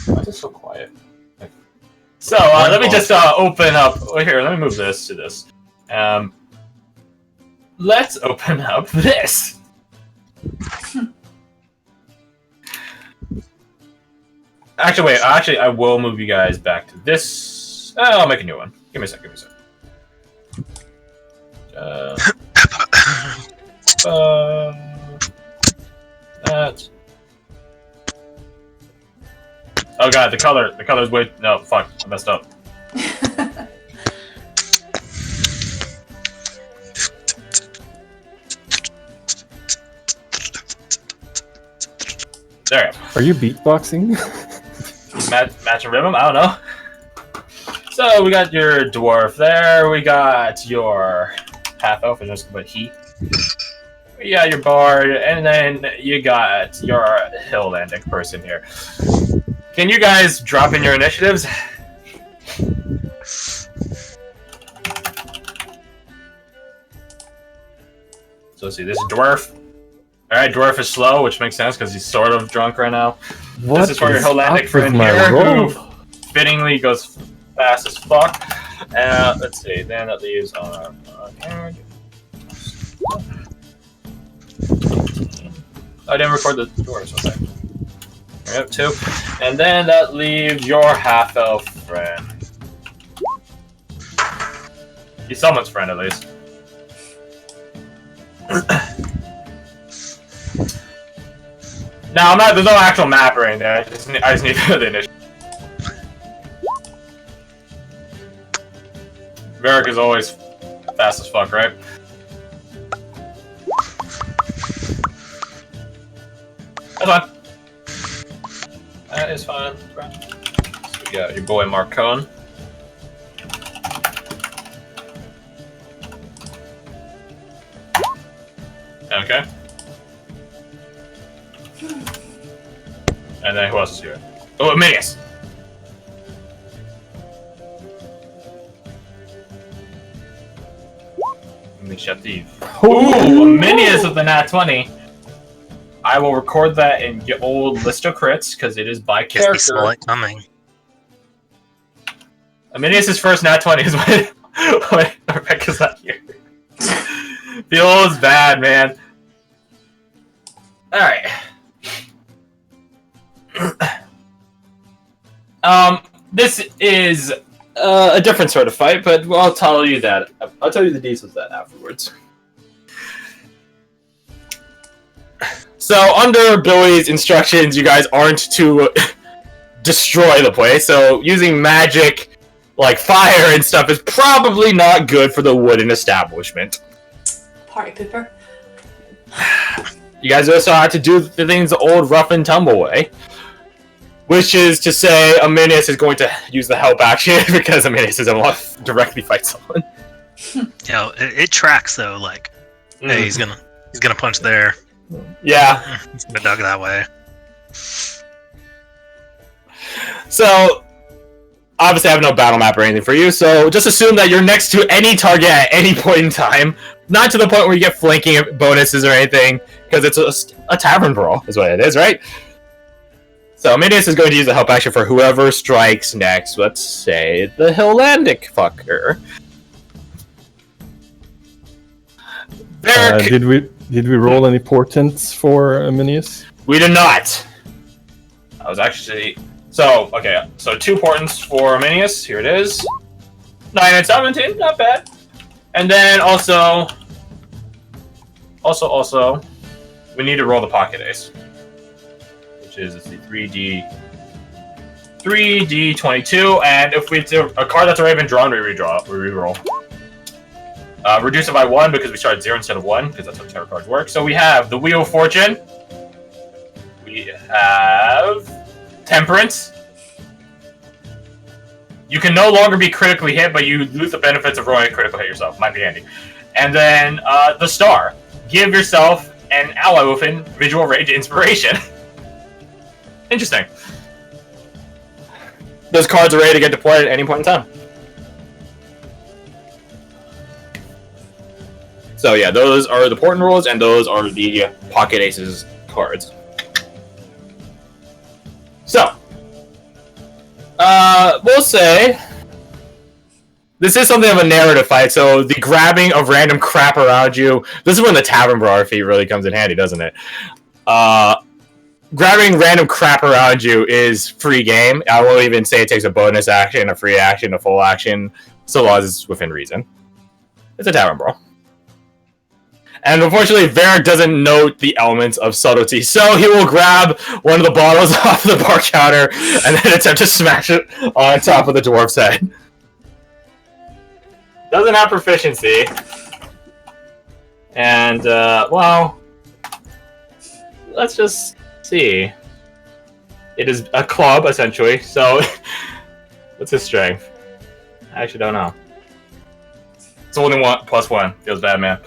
Why is it so quiet? So let me just open up. Oh, here, let me move this to this. Let's open up this. Actually, wait. Actually, I will move you guys back to this. I'll make a new one. Give me a sec. That. Oh god, the color's way. No, fuck, I messed up. There. Are you beatboxing? Match a rhythm? I don't know. So we got your dwarf there. We got your half elf, and just but he. We got your bard, and then you got your Hilllandic person here. Can you guys drop in your initiatives? So let's see, this dwarf. Alright, dwarf is slow, which makes sense because he's sort of drunk right now. What this is for your Hilllandic friend here, who fittingly goes fast as fuck. Let's see, then that leaves on I didn't record the dwarves, okay. Yep, 2. And then that leaves your half-elf friend. He's someone's friend, at least. Now, there's no actual map or anything. I just need the initiative. Varric is always fast as fuck, right? That's fine. That is fine. So we got your boy Mark Cohen. Okay. And then who else is here? Oh, Aminius! Let me shut these. Ooh, Aminius with the nat 20. I will record that in your old list of crits, because it is by character. He saw it coming. Aminius' first nat 20 is when Rebecca's not here. Feels bad, man. Alright. This is a different sort of fight, but I'll tell you that. I'll tell you the details of that afterwards. So, under Billy's instructions, you guys aren't to destroy the place, so using magic, like fire and stuff, is probably not good for the wooden establishment. Party pooper. You guys also have to do the things the old rough and tumble way. Which is to say, Aminius is going to use the help action, because Aminius doesn't want to directly fight someone. Yeah, it tracks though, like, hey, he's gonna punch there. Yeah. He's gonna duck that way. So, obviously I have no battle map or anything for you, so just assume that you're next to any target at any point in time. Not to the point where you get flanking bonuses or anything, because it's a tavern brawl, is what it is, right? So, Aminius is going to use the help action for whoever strikes next. Let's say the Hilllandic fucker. Did we roll any portents for Aminius? We did not. I was actually... So, okay. So, 2 portents for Aminius. Here it is. 9 and 17. Not bad. And then also... Also, we need to roll the pocket ace. Which is, let's see, 3d22, and if we do a card that's already been drawn, we re-roll. Reduce it by 1 because we started 0 instead of 1, because that's how tarot cards work. So we have the Wheel of Fortune. We have Temperance. You can no longer be critically hit, but you lose the benefits of rolling a critical hit yourself. Might be handy. And then the Star. Give yourself an ally with individual rage inspiration. Interesting. Those cards are ready to get deployed at any point in time. So yeah, those are the portent rules, and those are the pocket aces cards. So, we'll say this is something of a narrative fight. So the grabbing of random crap around you. This is when the tavern brawler feat really comes in handy, doesn't it? Grabbing random crap around you is free game. I won't even say it takes a bonus action, a free action, a full action, so long as it's within reason. It's a tavern brawl. And unfortunately, Varric doesn't note the elements of subtlety, so he will grab one of the bottles off the bar counter and then attempt to smash it on top of the dwarf's head. Doesn't have proficiency. And, well, let's just see. It is a club, essentially, so what's his strength? I actually don't know. It's only +1. Feels bad, man.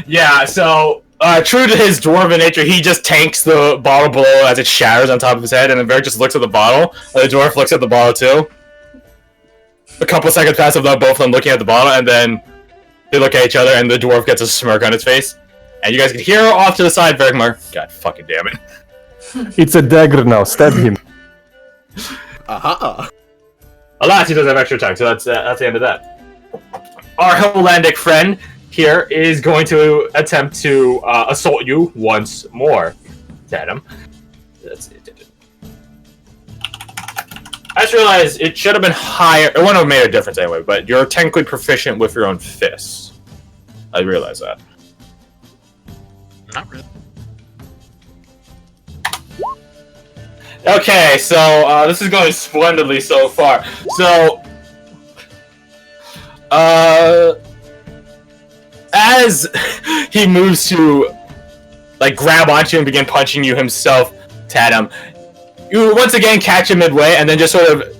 Yeah, so true to his dwarven nature, he just tanks the bottle below as it shatters on top of his head, and then Varric just looks at the bottle, and the dwarf looks at the bottle too. A couple seconds pass of both of them looking at the bottle, and then they look at each other, and the dwarf gets a smirk on his face. And you guys can hear off to the side, Varric Mark. God fucking damn it. It's a dagger now, stab him. Aha! Alas, he doesn't have extra attack, so that's the end of that. Our Hollandic friend here is going to attempt to assault you once more. Adam. That's it. I just realized it should have been higher. It wouldn't have made a difference anyway, but you're technically proficient with your own fists. I realize that. Not really. Okay, so this is going splendidly so far. So, as he moves to like grab onto you and begin punching you himself, Tatum, you once again catch him midway and then just sort of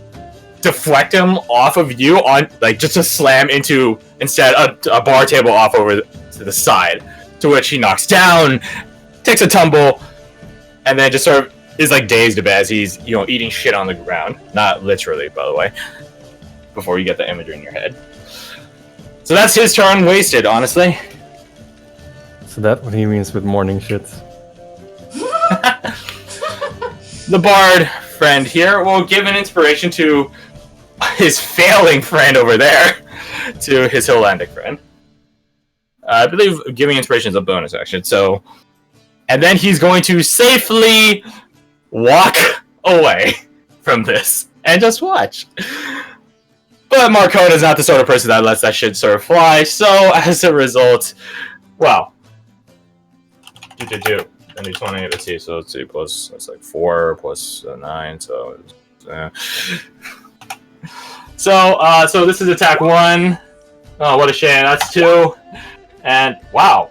deflect him off of you on like just to slam into instead a bar table off over to the side, to which he knocks down, takes a tumble, and then just sort of is like dazed a bit as he's eating shit on the ground. Not literally, by the way. Before you get the imagery in your head. So that's his turn wasted, honestly. So that's what he means with morning shit. The bard friend here will give an inspiration to his failing friend over there, to his Hollandic friend. I believe giving inspiration is a bonus action, so... And then he's going to safely walk away from this, and just watch. But Marcona is not the sort of person that lets that shit sort of fly, so as a result, well... And do 20, let's see, so let's see, plus, that's like 4, plus 9, so... So this is attack 1. Oh, what a shame, that's 2. And, wow.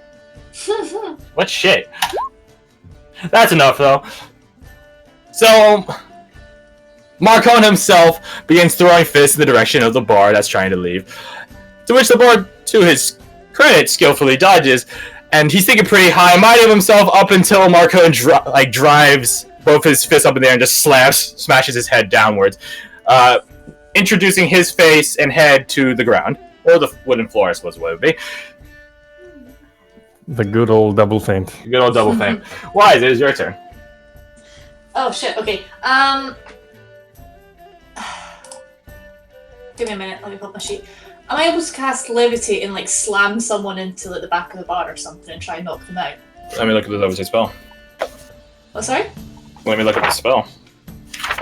What shit. That's enough, though. So, Marcone himself begins throwing fists in the direction of the bard that's trying to leave. To which the bard, to his credit, skillfully dodges. And he's thinking pretty high-minded of himself up until Marcone drives both his fists up in the air and just smashes his head downwards, introducing his face and head to the ground. Or the wooden floor, I suppose what it would be. The good old double feint. Good old double feint. Wise, it is your turn. Oh shit, okay. Give me a minute, let me pull up my sheet. Am I able to cast Levitate and like slam someone into like the back of the bar or something and try and knock them out? Let me look at the Levitate spell. Oh, sorry? Let me look at the spell.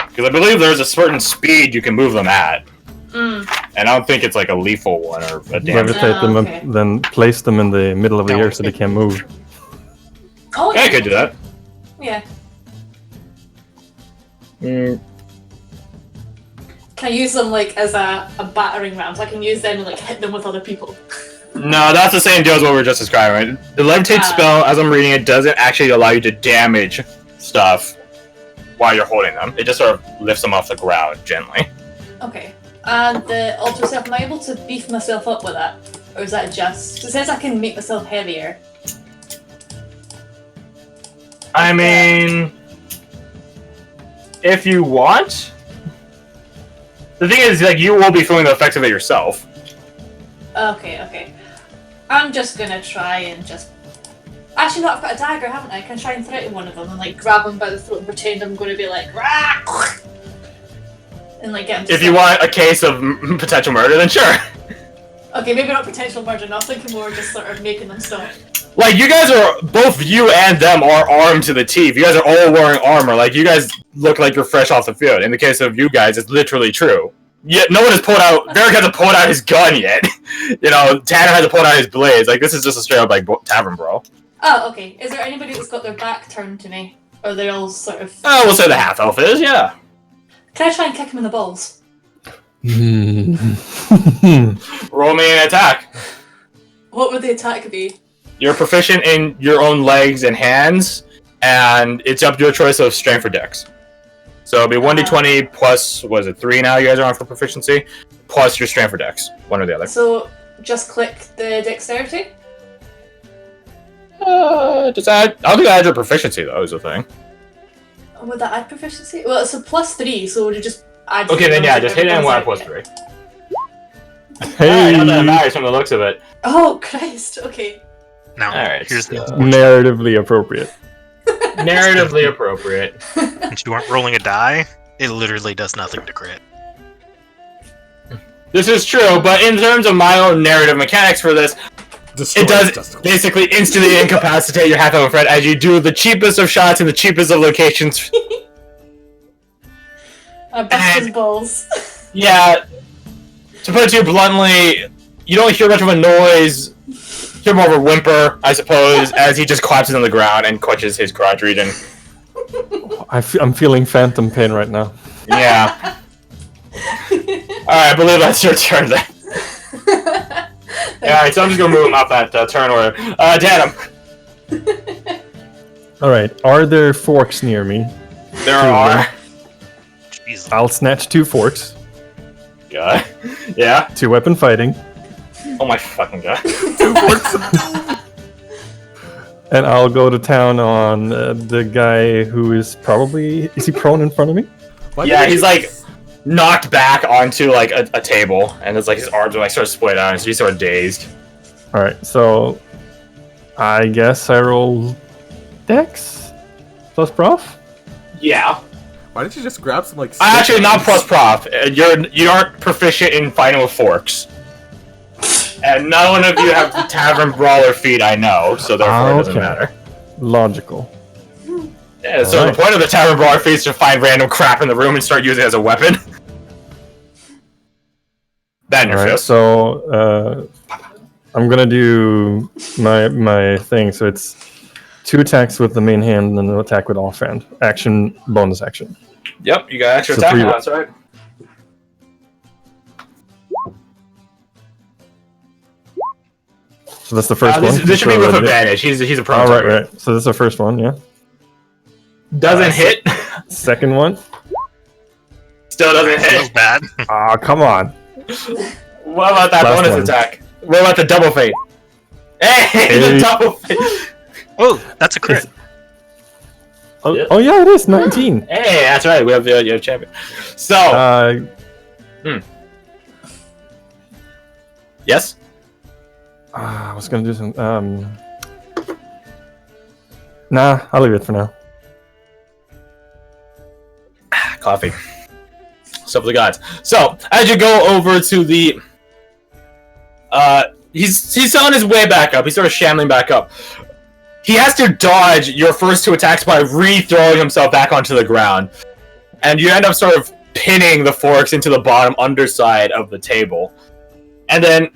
Because I believe there's a certain speed you can move them at. And I don't think it's like a lethal one or a damage. Levitate them okay. and then place them in the middle of the air so they can't move. Oh, Yeah, I could do that. Yeah. Can I use them like as a battering ram? So I can use them and like hit them with other people. No, that's the same deal as what we were just describing. Right? The Levitate spell, as I'm reading it, doesn't actually allow you to damage stuff while you're holding them. It just sort of lifts them off the ground gently. Okay. And the alter self, am I able to beef myself up with that? Or is that just... It says I can make myself heavier. I mean... If you want... The thing is, like, you will be feeling the effects of it yourself. Okay. I'm just gonna try and just Actually, no, I've got a dagger, haven't I? Can I try and threaten one of them and like grab him by the throat and pretend I'm going to be like, rah! And like get him to If you want a case of potential murder, then sure. Okay, maybe not potential murder, not thinking more just sort of making them stop. Like, you guys are, both you and them are armed to the teeth. You guys are all wearing armor. Like, you guys look like you're fresh off the field. In the case of you guys, it's literally true. Yet, no one has pulled out, Varric hasn't pulled out his gun yet. You know, Tanner hasn't pulled out his blades. Like, this is just a straight up, like, tavern brawl. Oh, okay. Is there anybody that's got their back turned to me? Or they're all sort of... Oh, we'll say the half-elf is, yeah. Can I try and kick him in the balls? Roll me an attack. What would the attack be? You're proficient in your own legs and hands, and it's up to your choice of strength or dex. So it'll be 1d20 plus, was it 3 now you guys are on for proficiency? Plus your strength or dex. One or the other. So, just click the dexterity? Just add, I don't think I add your proficiency, though, is the thing. Oh, would that add proficiency? Well, it's a +3, so would it just add... Okay, then yeah, just hit it and 1 plus 3. Hey, Alright, not that it matters from the looks of it. Oh, Christ, okay. Now, Alright, here's the narratively appropriate. Narratively appropriate. since you aren't rolling a die, it literally does nothing to crit. This is true, but in terms of my own narrative mechanics for this, it does basically instantly incapacitate your half-elf friend as you do the cheapest of shots in the cheapest of locations. Bust his balls. Yeah, to put it too bluntly, you don't hear much of a noise. You hear more of a whimper, I suppose, as he just collapses on the ground and clutches his crotch region. I'm feeling phantom pain right now. Yeah. Alright, I believe that's your turn then. Alright, so I'm just gonna move him up that turn order. Datum. Alright, are there forks near me? There are. Jeez. I'll snatch 2 forks. God. Yeah. 2 weapon fighting. Oh my fucking god. And I'll go to town on the guy who is probably... Is he prone in front of me? Yeah, he's like knocked back onto like a table, and it's like his arms are like sort of split out, so he's sort of dazed. Alright, so... I guess I roll... Dex? Plus prof? Yeah. Why didn't you just grab some like? Actually, not plus prof. You aren't proficient in fighting with forks, and none of you have tavern brawler feat. I know, so therefore it doesn't matter. Logical. Yeah, so the point of the tavern brawler feat is to find random crap in the room and start using it as a weapon. That in your Alright, fist. so I'm gonna do my thing. So it's 2 attacks with the main hand and then an attack with offhand. Action, bonus action. Yep, you got extra So attack. 3 That's right. So that's the first one. This should be with advantage. He's a pro. Oh, right. So that's the first one, yeah. Doesn't hit. Second one. Still doesn't Feels hit. bad. Ah, come on. What about that Last bonus one. attack? What about the double fate? Hey, the Hey. double fate. Oh, that's a crit. Oh, Yep. oh yeah, it is 19. Hey, that's right. We have the champion. So, yes. I was gonna do some. Nah, I'll leave it for now. Coffee. Stuff of the gods. So, as you go over to the... He's on his way back up. He's sort of shambling back up. He has to dodge your first 2 attacks by re-throwing himself back onto the ground. And you end up sort of pinning the forks into the bottom underside of the table. And then...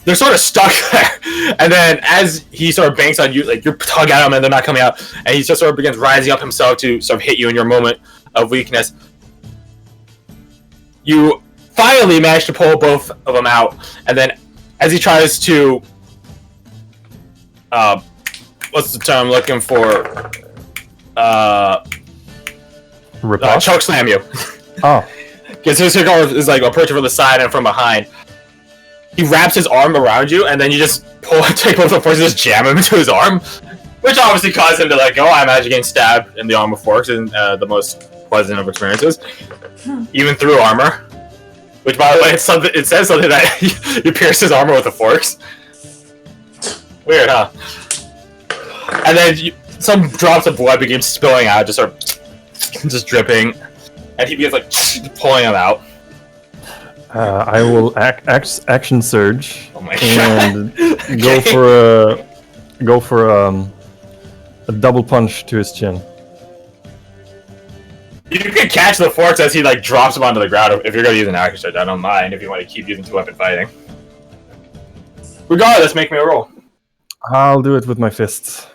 they're sort of stuck there. And then as he sort of banks on you, like, you tug at him and they're not coming out. And he just sort of begins rising up himself to sort of hit you in your moment of weakness. You finally manage to pull both of them out. And then as he tries to... what's the term I'm looking for? Rip off? Choke slam you. Oh, Because his cigar is like approaching from the side and from behind. He wraps his arm around you, and then you just take both the forks and just jam him into his arm, which obviously caused him to let go. I imagine getting stabbed in the arm with forks isn't the most pleasant of experiences, even through armor. Which, by the way, it's it says something that you pierce his armor with the forks. Weird, huh? And then some drops of blood begin spilling out, just dripping, and he begins like pulling them out. I will action surge Oh my and God. go for a double punch to his chin. You can catch the forks as he like drops them onto the ground. If you're gonna use an action surge, I don't mind. If you want to keep using 2-weapon fighting, regardless, make me a roll. I'll do it with my fists.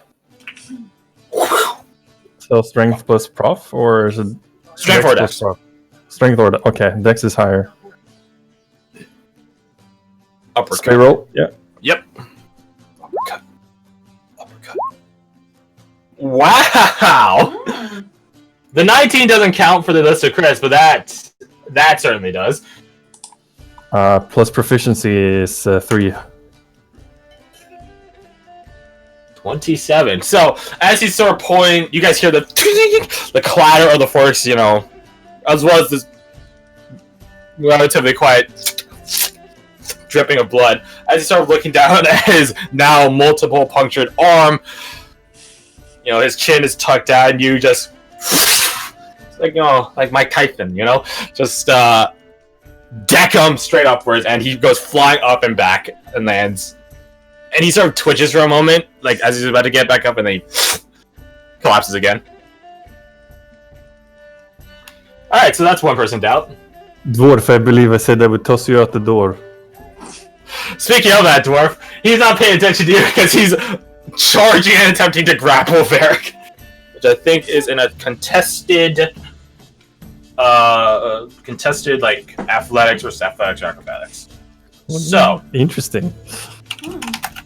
So strength plus prof, or is it Strength or plus dex? prof? Strength or okay, dex is higher. Uppercut. Straight roll. Yeah. Yep. Uppercut. Uppercut. Wow! The 19 doesn't count for the list of crits, but that certainly does. Plus proficiency is 3. 27. So, as he's sort of pulling, you guys hear the clatter of the forks, you know, as well as this relatively quiet dripping of blood. As he started looking down at his now multiple punctured arm, you know, his chin is tucked out, and you just, like, you know, like Mike Tyson, you know, just deck him straight upwards, and he goes flying up and back and lands. And he sort of twitches for a moment, like as he's about to get back up, and then he collapses again. Alright, so that's one person down. Dwarf, I believe I said I would toss you out the door. Speaking of that dwarf, he's not paying attention to you because he's charging and attempting to grapple Varric, which I think is in a contested like athletics or acrobatics. So Interesting.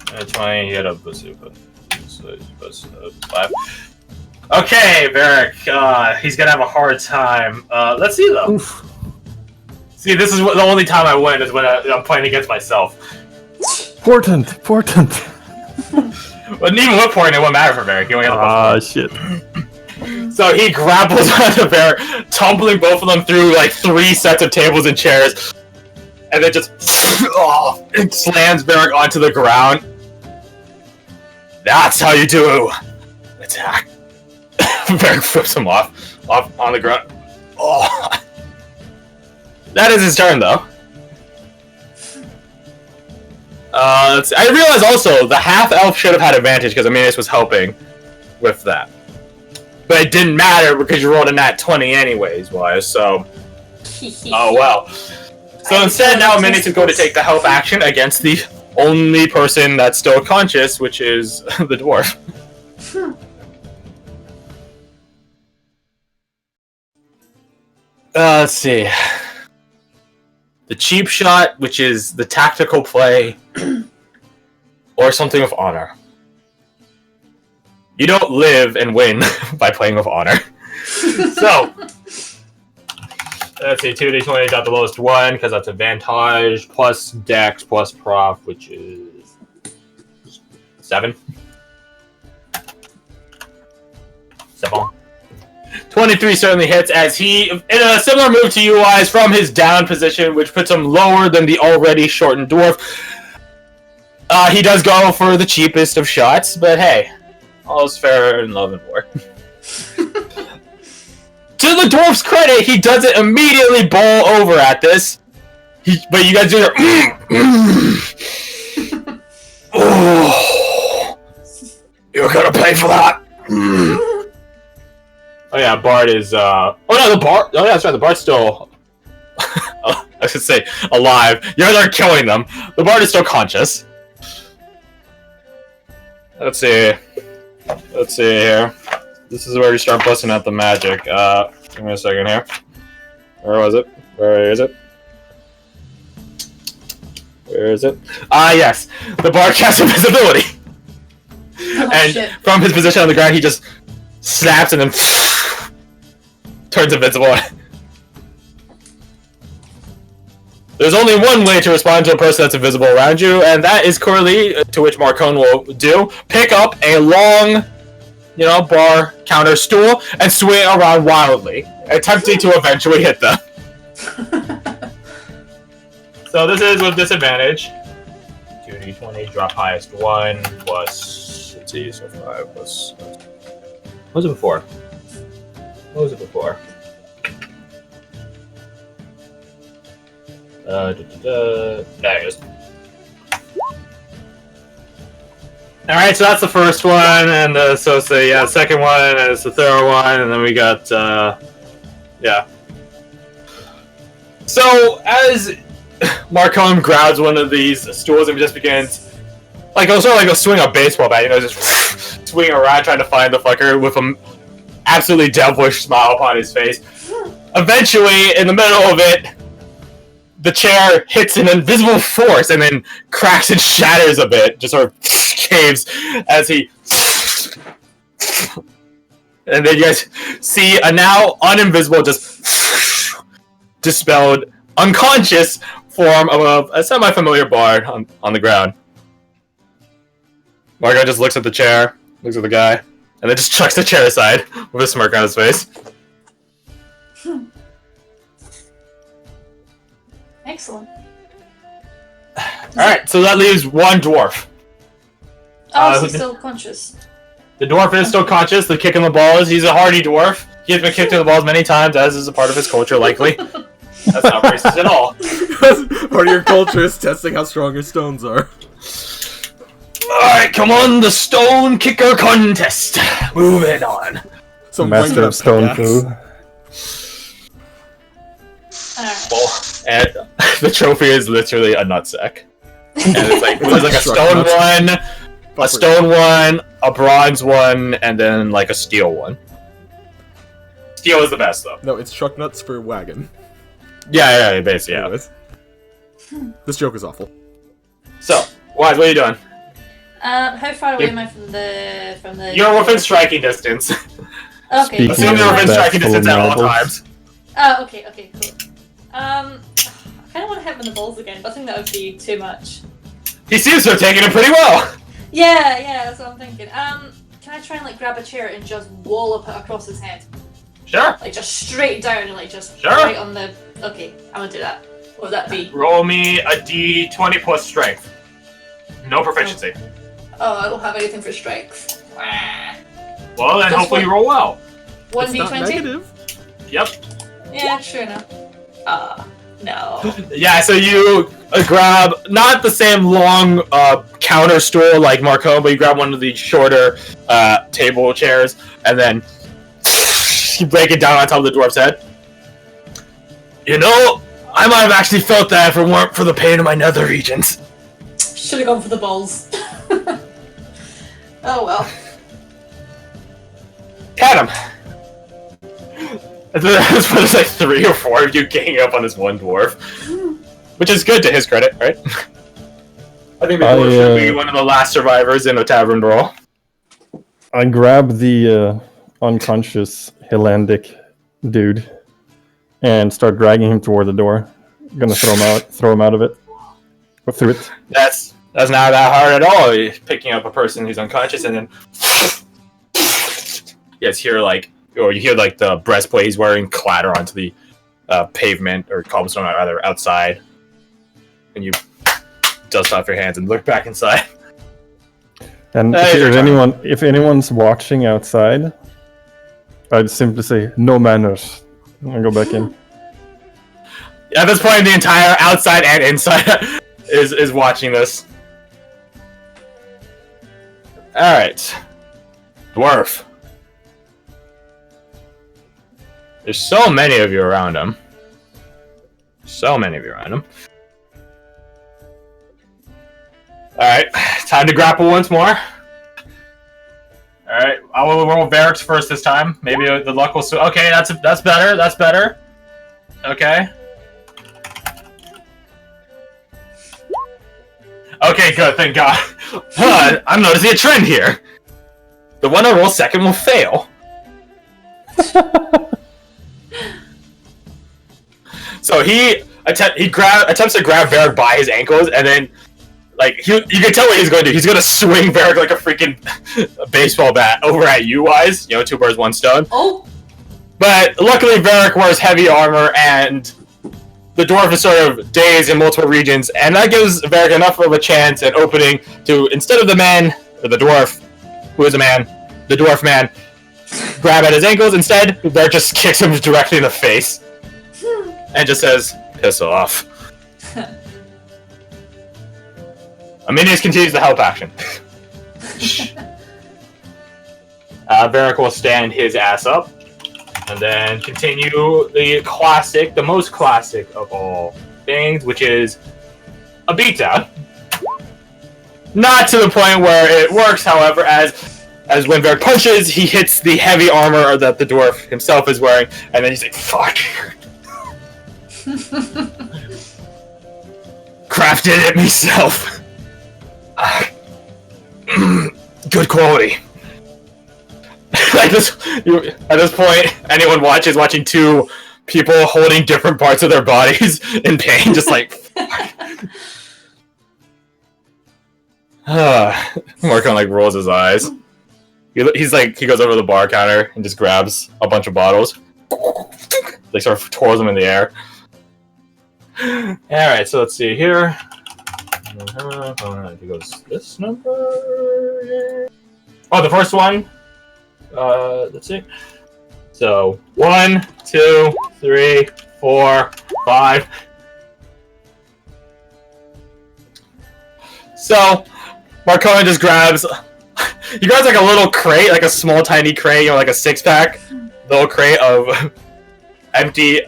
20, he had a plus 5. Okay, Varric, he's gonna have a hard time. Let's see though. Oof. See, this is the only time I win is when I'm playing against myself. Portent. But even with point, it won't matter for Varric. He only has a Shit. So he grapples onto Varric, tumbling both of them through like 3 sets of tables and chairs, and then just it slams Varric onto the ground. That's how you do attack. Varric flips him off on the ground. Oh, that is his turn though. Let's see. I realize also the half elf should have had advantage because Amelius was helping with that, but it didn't matter because you rolled a nat 20 anyways, wise. So, oh well. So instead, now Amelius is going to take the help action against the only person that's still conscious, which is the dwarf. Let's see. The cheap shot, which is the tactical play, or something with honor. You don't live and win by playing with honor. So, let's see, 2d20 got the lowest one, because that's advantage, plus dex, plus prof, which is 7. 7. 23 certainly hits, as he, in a similar move to you guys, from his down position, which puts him lower than the already shortened dwarf. He does go for the cheapest of shots, but hey, all's fair in love and war. To the dwarf's credit, he doesn't immediately bowl over at this. But you guys do your oh, you're gonna pay for that. Oh yeah, Bard is oh no, the Bard, oh yeah, that's right, the Bard's still I should say alive. You guys are killing them. The Bard is still conscious. Let's see here. This is where we start busting out the magic. Give me a second here. Where was it? Where is it? Where is it? Yes. The Bard casts invisibility. And shit. from his position on the ground, he just snaps and then turns invincible. There's only one way to respond to a person that's invisible around you, and that is currently, to which Marcone will do, pick up a long, bar counter stool and swing it around wildly, attempting to eventually hit them. So this is with disadvantage. 2d20, drop highest 1, plus see, so 5 plus. What was it before? What was it before? There it is. Alright, so that's the first one, and so it's the second one, and it's the third one, and then we got, yeah. So, as Marcom grabs one of these stools and just begins, like, it was sort of like a swing a baseball bat, you know, just swinging around trying to find the fucker with an absolutely devilish smile upon his face. Eventually, in the middle of it, the chair hits an invisible force and then cracks and shatters a bit, just sort of caves as he... And then you guys see a now uninvisible, just dispelled, unconscious form of a semi-familiar bard on the ground. Margot just looks at the chair, looks at the guy, and then just chucks the chair aside with a smirk on his face. Excellent. Alright, so that leaves one dwarf. Oh, is he still conscious? The dwarf is still conscious, the kick in the balls. He's a hardy dwarf. He's been kicked in the balls many times, as is a part of his culture, likely. That's not racist at all. Part of your culture is testing how strong your stones are. Alright, come on, the stone kicker contest. Moving on. Some Master of Stone Foo. Well, and the trophy is literally a nutsack. And it's like, there's like a stone one, a stone one, a bronze one, and then like a steel one. Steel is the best though. No, it's truck nuts for wagon. Yeah, basically, yeah. Anyways. This joke is awful. So, Wise, what are you doing? How far away am I from the... You're within striking distance. Okay. Speaking Assume you're within of striking full of distance at all marbles. times. Oh, okay, cool. I kind of want to hit him in the balls again, but I think that would be too much. He seems to have taken it pretty well. Yeah, that's what I'm thinking. Can I try and like grab a chair and just wallop it across his head? Sure. Like just straight down and like just Sure. right on the... Okay, I'm gonna do that. What would that be? Roll me a d20 plus strength. No proficiency. Oh, I don't have anything for strength. Well, then Just hopefully you roll well. It's not 1d20? negative. Yep. Yeah, sure enough. No. Yeah, so you grab not the same long counter stool like Marcone, but you grab one of the shorter table chairs, and then you break it down on top of the dwarf's head. You know, I might have actually felt that if it weren't for the pain of my nether regions. Should have gone for the balls. Oh well. Cat him. There's like 3 or 4 of you ganging up on this one dwarf, which is good to his credit, right? I think the dwarf should be one of the last survivors in a tavern brawl. I grab the unconscious Hillandic dude and start dragging him toward the door. Gonna throw him out of it. Or through it. That's not that hard at all. You're picking up a person who's unconscious and then you hear the breastplate he's wearing clatter onto the pavement or cobblestone rather outside, and you dust off your hands and look back inside. And if anyone's watching outside, I'd simply say no manners and go back in. At this point, the entire outside and inside is watching this. All right, dwarf. There's so many of you around him. Alright, time to grapple once more. Alright, I will roll Varric's first this time. Maybe the luck will... Okay, that's better. Okay. Okay, good, thank God. I'm noticing a trend here. The one I roll second will fail. So he attempts to grab Varric by his ankles, and then, like, you can tell what he's going to do. He's going to swing Varric like a freaking baseball bat over at you, Wise. You know, 2 birds, 1 stone. Oh! But luckily, Varric wears heavy armor, and the dwarf is sort of dazed in multiple regions, and that gives Varric enough of a chance and opening to, instead of the man, or the dwarf, who is a man, the dwarf man, grab at his ankles. Instead, the bear just kicks him directly in the face and just says, "Piss off." Aminius continues the help action. Varric will stand his ass up and then continue the classic, the most classic of all things, which is a beatdown. Not to the point where it works, however, as when Varric punches, he hits the heavy armor that the dwarf himself is wearing, and then he's like, "Fuck." Crafted it myself. Good quality. Like this, at this point, anyone watching two people holding different parts of their bodies in pain, just like. Morcon like rolls his eyes. He's like, he goes over to the bar counter and just grabs a bunch of bottles. Like sort of twirls them in the air. All right, so let's see here. It goes this number. Oh, the first one. Let's see. So 1, 2, 3, 4, 5. So Marcona just grabs. He grabs like a little crate, like a small, tiny crate, like a 6-pack, little crate of empty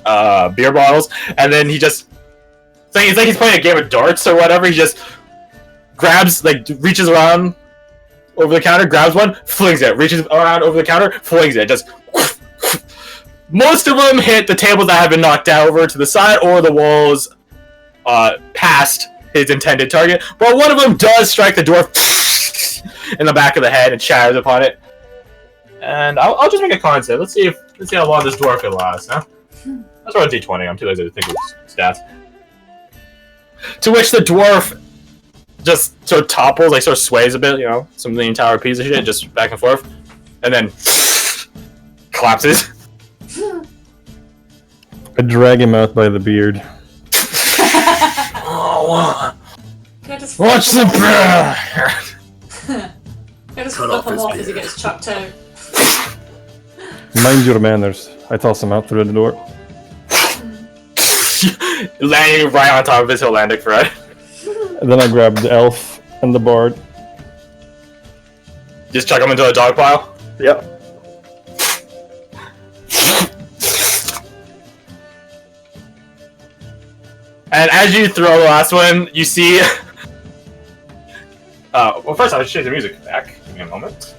beer bottles, and then he just. It's like he's playing a game of darts or whatever. He just grabs, like, reaches around over the counter, grabs one, flings it. Reaches around over the counter, flings it. Just most of them hit the tables that have been knocked over to the side or the walls past his intended target. But one of them does strike the dwarf in the back of the head and shatters upon it. And I'll just make a con save. Let's see how long this dwarf can last. Huh? Let's roll a d20. I'm too lazy to think of stats. To which the dwarf just sort of topples, like sort of sways a bit, some Leaning Tower piece of shit, just back and forth, and then collapses. I drag him out by the beard. Oh, watch the bear! I just flip him off as he gets chucked out. Mind your manners. I toss him out through the door. Landing right on top of his Hillandic thread. And then I grab the elf and the bard. Just chuck him into a dog pile? Yep. And as you throw the last one, you see... well, first I should change the music back. Give me a moment.